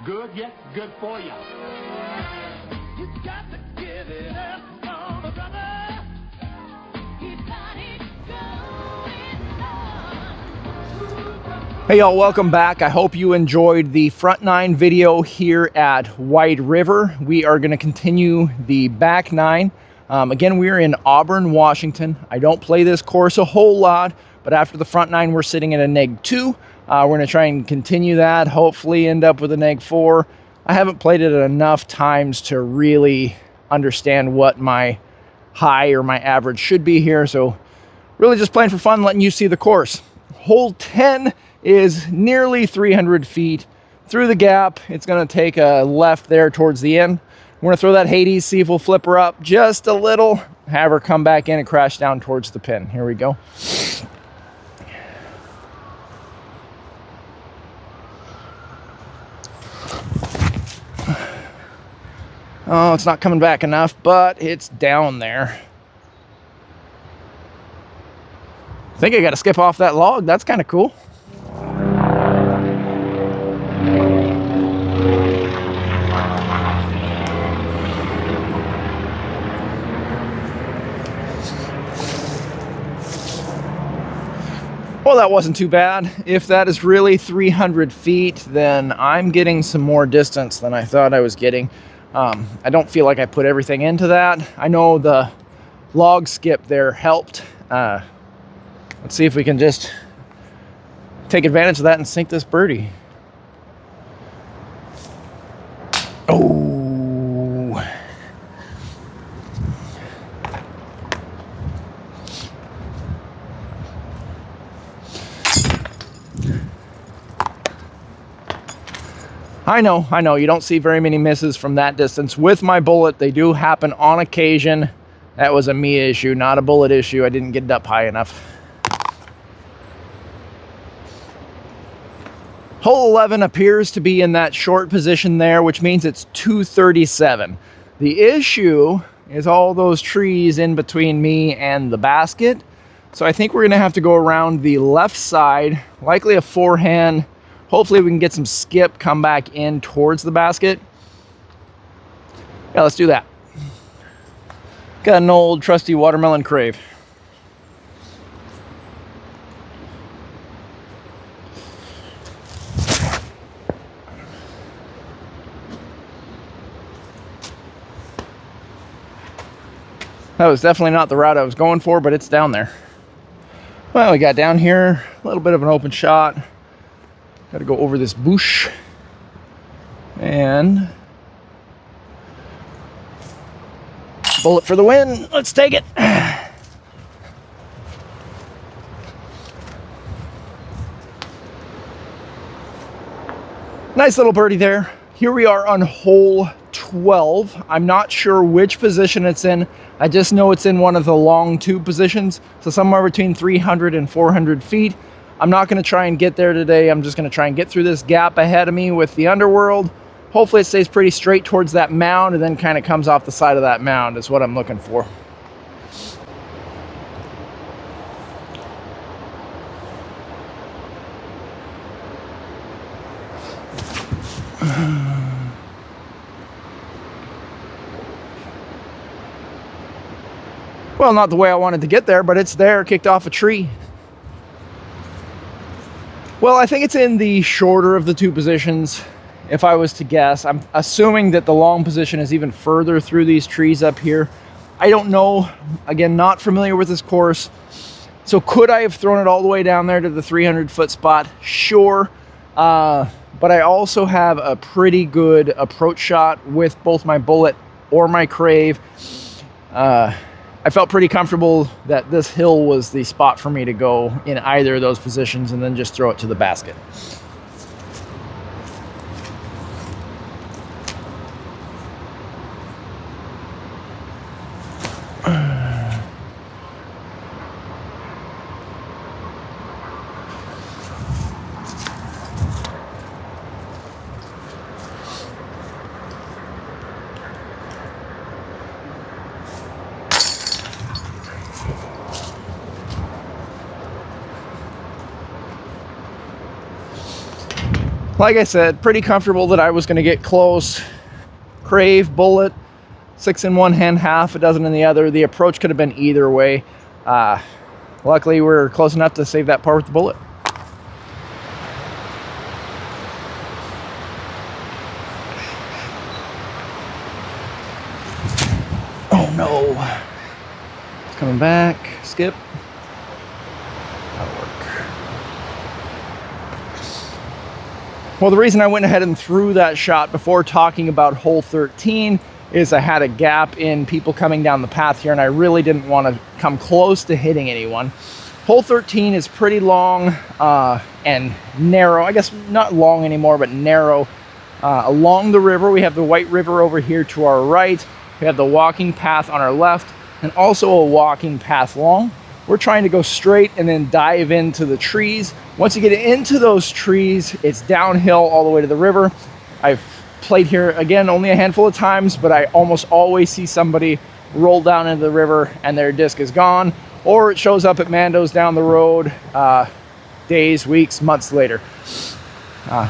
Good, yes, good for ya. You got to give it up on a brother. You got it going on. Hey y'all, welcome back. I hope you enjoyed the front nine video here at White River. We are going to continue the back nine. Again, we're in Auburn, Washington. I don't play this course a whole lot, but after the front nine, we're sitting at a -2. We're going to try and continue that, hopefully end up with a -4. I haven't played it enough times to really understand what my high or my average should be here, so really just playing for fun, letting you see the course. Hole 10 is nearly 300 feet through the gap. It's going to take a left there towards the end. We're going to throw that Hades, see if we'll flip her up just a little, have her come back in and crash down towards the pin. Here we go. Oh, it's not coming back enough, but it's down there. I think I got to skip off that log. That's kind of cool. Well, that wasn't too bad. If that is really 300 feet, then I'm getting some more distance than I thought I was getting. I don't feel like I put everything into that. I know the log skip there helped. Let's see if we can just take advantage of that and sink this birdie. Oh. I know, you don't see very many misses from that distance. With my bullet, they do happen on occasion. That was a me issue, not a bullet issue. I didn't get it up high enough. Hole 11 appears to be in that short position there, which means it's 237. The issue is all those trees in between me and the basket. So I think we're gonna have to go around the left side, likely a forehand. Hopefully we can get some skip, come back in towards the basket. Yeah, let's do that. Got an old trusty watermelon crave. That was definitely not the route I was going for, but it's down there. Well, we got down here, a little bit of an open shot. Got to go over this bush. And bullet for the win. Let's take it. Nice little birdie there. Here we are on hole 12. I'm not sure which position it's in. I just know it's in one of the long tube positions. So somewhere between 300 and 400 feet. I'm not going to try and get there today. I'm just going to try and get through this gap ahead of me with the underworld. Hopefully it stays pretty straight towards that mound and then kind of comes off the side of that mound is what I'm looking for. Well, not the way I wanted to get there, but it's there, kicked off a tree. Well, I think it's in the shorter of the two positions, if I was to guess. I'm assuming that the long position is even further through these trees up here. I don't know. Again, not familiar with this course. So could I have thrown it all the way down there to the 300-foot spot? Sure. But I also have a pretty good approach shot with both my bullet or my crave. I felt pretty comfortable that this hill was the spot for me to go in either of those positions and then just throw it to the basket. Like I said, pretty comfortable that I was going to get close. Crave, bullet, 6 in one hand, half a dozen in the other. The approach could have been either way. Luckily, we're close enough to save that par with the bullet. Oh no. It's coming back. Skip. That'll work. Well, the reason I went ahead and threw that shot before talking about hole 13 is I had a gap in people coming down the path here, and I really didn't want to come close to hitting anyone. Hole 13 is pretty long and narrow. I guess not long anymore, but narrow. Along the river, we have the White River over here to our right. We have the walking path on our left, and also a walking path long. We're trying to go straight and then dive into the trees. Once you get into those trees, it's downhill all the way to the river. I've played here, again, only a handful of times, but I almost always see somebody roll down into the river and their disc is gone, or it shows up at Mando's down the road days, weeks, months later.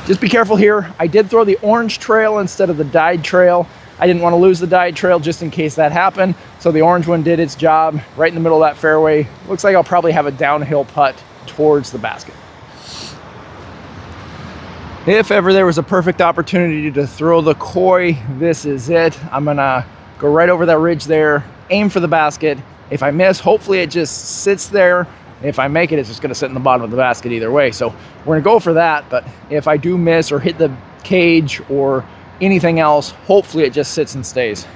Just be careful here. I did throw the orange trail instead of the dyed trail. I didn't want to lose the dyed trail just in case that happened. So the orange one did its job right in the middle of that fairway. Looks like I'll probably have a downhill putt towards the basket. If ever there was a perfect opportunity to throw the koi, this is it. I'm gonna go right over that ridge there, aim for the basket. If I miss, hopefully it just sits there. If I make it, it's just gonna sit in the bottom of the basket either way. So we're gonna go for that, but if I do miss or hit the cage or anything else, hopefully it just sits and stays.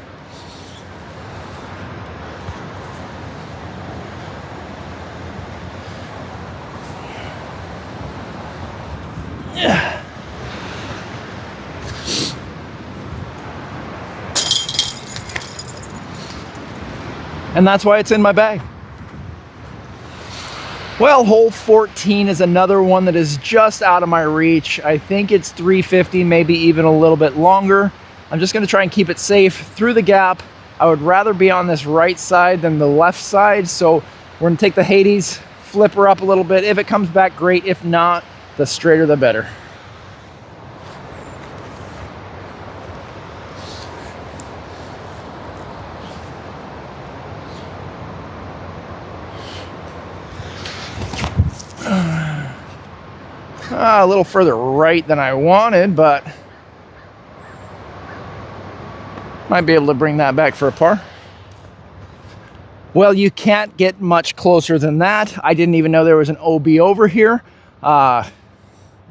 And that's why it's in my bag. Well, hole 14 is another one that is just out of my reach. I think it's 350, maybe even a little bit longer. I'm just gonna try and keep it safe through the gap. I would rather be on this right side than the left side, so we're gonna take the Hades, flip her up a little bit. If it comes back, great. If not, the straighter the better. A little further right than I wanted, but might be able to bring that back for a par. Well, you can't get much closer than that. I didn't even know there was an OB over here. Now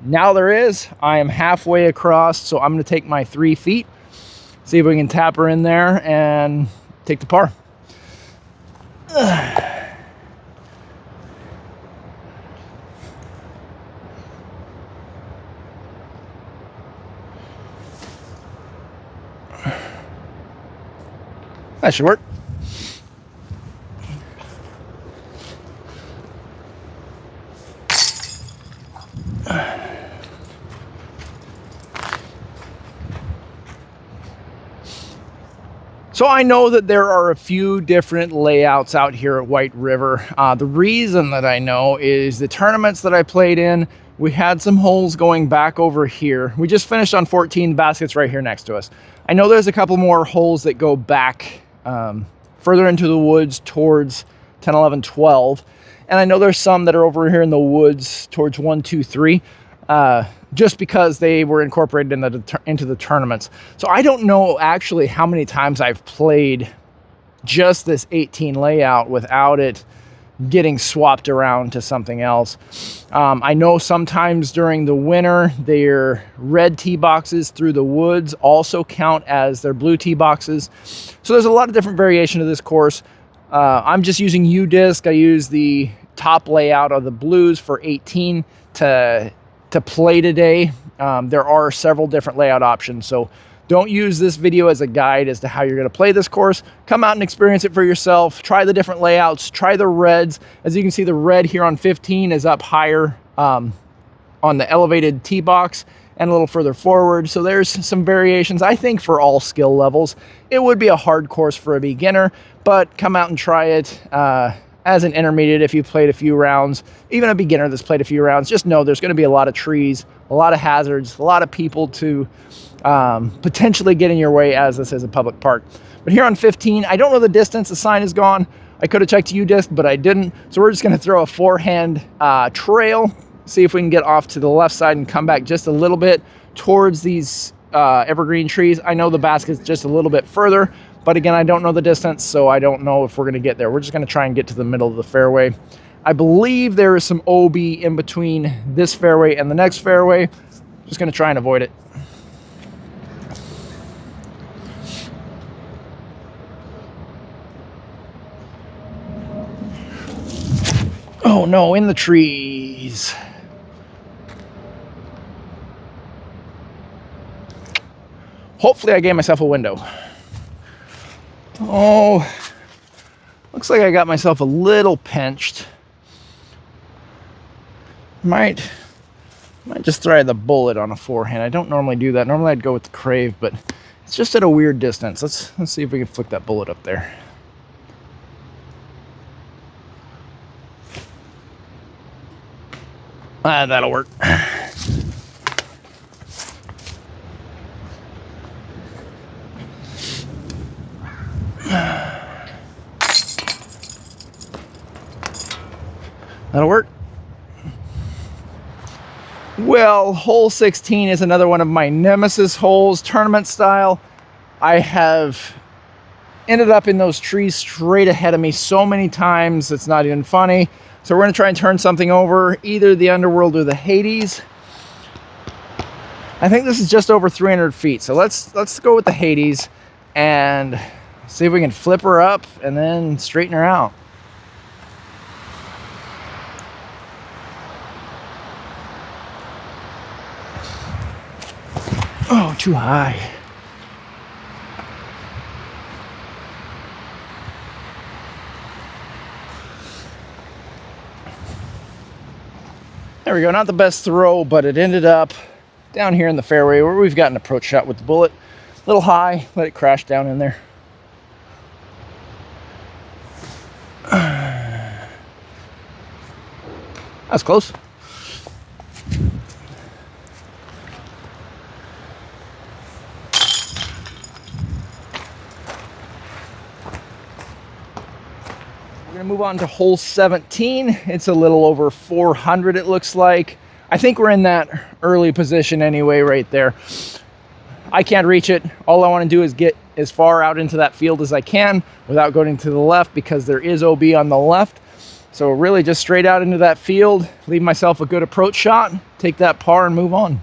there is. I am halfway across, so I'm going to take my 3 feet, see if we can tap her in there and take the par. That should work. So I know that there are a few different layouts out here at White River. The reason that I know is the tournaments that I played in, we had some holes going back over here. We just finished on 14 baskets right here next to us. I know there's a couple more holes that go back further into the woods towards 10, 11, 12. And I know there's some that are over here in the woods towards 1, 2, 3, just because they were incorporated into the tournaments. So I don't know actually how many times I've played just this 18 layout without it getting swapped around to something else. I know sometimes during the winter, their red tee boxes through the woods also count as their blue tee boxes. So there's a lot of different variation of this course. I'm just using U-disc. I use the top layout of the blues for 18 to play today. There are several different layout options, so don't use this video as a guide as to how you're going to play this course. Come out and experience it for yourself. Try the different layouts. Try the reds. As you can see, the red here on 15 is up higher on the elevated tee box and a little further forward. So there's some variations. I think for all skill levels, it would be a hard course for a beginner, but come out and try it as an intermediate if you've played a few rounds. Even a beginner that's played a few rounds, just know there's going to be a lot of trees, a lot of hazards, a lot of people to potentially get in your way, as this is a public park. But here on 15, I don't know the distance. The sign is gone. I could have checked UDisc, but I didn't. So we're just going to throw a forehand trail, see if we can get off to the left side and come back just a little bit towards these evergreen trees. I know the basket's just a little bit further, but again, I don't know the distance, so I don't know if we're going to get there. We're just going to try and get to the middle of the fairway. I believe there is some OB in between this fairway and the next fairway. Just going to try and avoid it. Oh no, in the trees. Hopefully I gave myself a window. Oh, looks like I got myself a little pinched. Might just try the bullet on a forehand. I don't normally do that. Normally I'd go with the crave, but it's just at a weird distance. Let's see if we can flick that bullet up there. That'll work. That'll work. Well, hole 16 is another one of my nemesis holes, tournament style. I have ended up in those trees straight ahead of me so many times, it's not even funny. So we're going to try and turn something over, either the Underworld or the Hades. I think this is just over 300 feet. So let's go with the Hades and see if we can flip her up and then straighten her out. Oh, too high. There we go, not the best throw, but it ended up down here in the fairway where we've got an approach shot with the bullet. A little high, let it crash down in there. That's close. We're gonna move on to hole 17. It's a little over 400, it looks like. I think we're in that early position anyway, right there. I can't reach it. All I want to do is get as far out into that field as I can without going to the left, because there is OB on the left. So really just straight out into that field, leave myself a good approach shot, take that par and move on.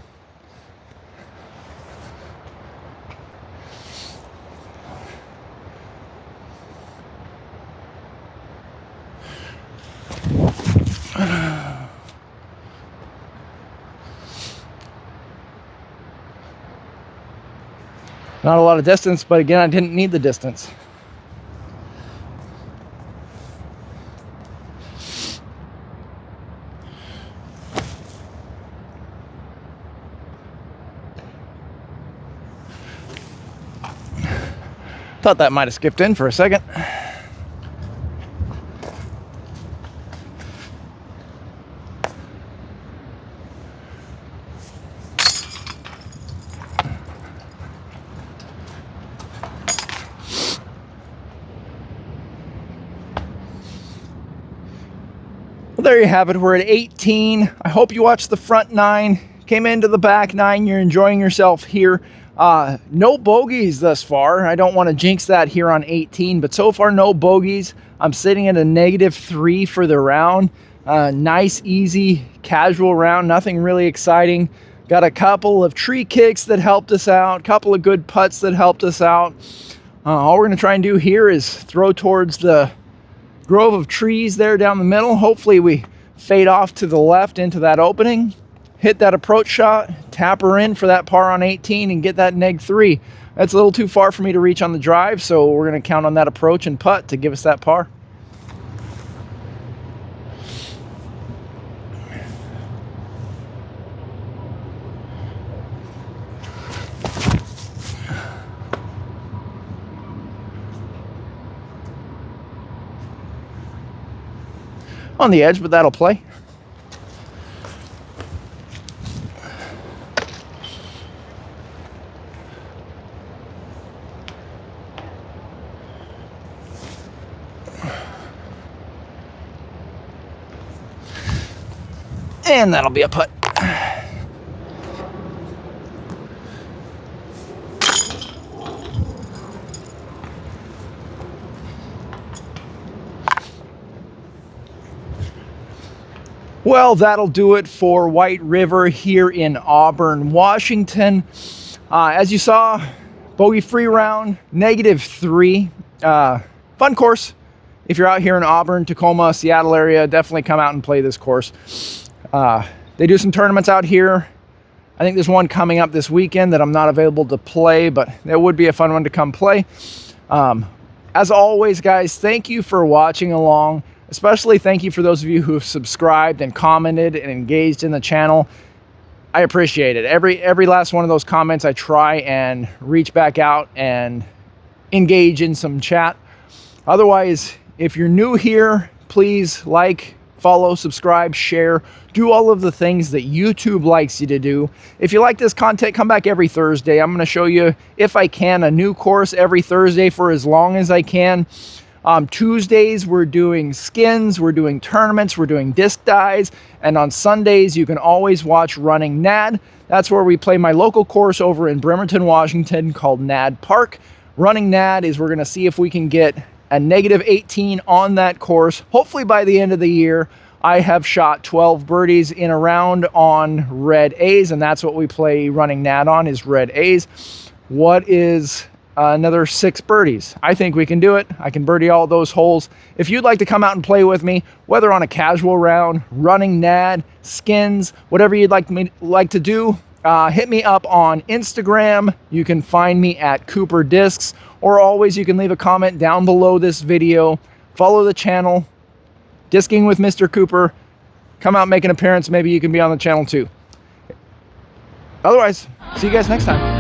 Not a lot of distance, but again, I didn't need the distance. Thought that might have skipped in for a second. Well, there you have it. We're at 18. I hope you watched the front 9, came into the back 9. You're enjoying yourself here. No bogeys thus far. I don't want to jinx that here on 18, but so far no bogeys. I'm sitting at a -3 for the round. Nice, easy, casual round. Nothing really exciting. Got a couple of tree kicks that helped us out. A couple of good putts that helped us out. All we're going to try and do here is throw towards the grove of trees there down the middle. Hopefully we fade off to the left into that opening, hit that approach shot, tap her in for that par on 18 and get that -3. That's a little too far for me to reach on the drive, so we're going to count on that approach and putt to give us that par. On the edge, but that'll play. And that'll be a putt. Well, that'll do it for White River here in Auburn, Washington. As you saw, bogey-free round, -3. Fun course. If you're out here in Auburn, Tacoma, Seattle area, definitely come out and play this course. They do some tournaments out here. I think there's one coming up this weekend that I'm not available to play, but that would be a fun one to come play. As always, guys, thank you for watching along. Especially thank you for those of you who have subscribed and commented and engaged in the channel. I appreciate it. Every last one of those comments, I try and reach back out and engage in some chat. Otherwise, if you're new here, please like, follow, subscribe, share, do all of the things that YouTube likes you to do. If you like this content, come back every Thursday. I'm going to show you, if I can, a new course every Thursday for as long as I can. Tuesdays, we're doing skins, we're doing tournaments, we're doing disc dives, and on Sundays, you can always watch Running NAD. That's where we play my local course over in Bremerton, Washington called NAD Park. Running NAD is we're going to see if we can get a -18 on that course. Hopefully by the end of the year, I have shot 12 birdies in a round on red A's, and that's what we play Running NAD on, is red A's. What is another 6 birdies? I think we can do it. I can birdie all those holes. If you'd like to come out and play with me, whether on a casual round, Running NAD, skins, whatever you'd like to do, hit me up on Instagram. You can find me at Cooper Discs, or always you can leave a comment down below this video. Follow the channel, Disking with Mr. Cooper. Come out, make an appearance. Maybe you can be on the channel too. Otherwise, see you guys next time.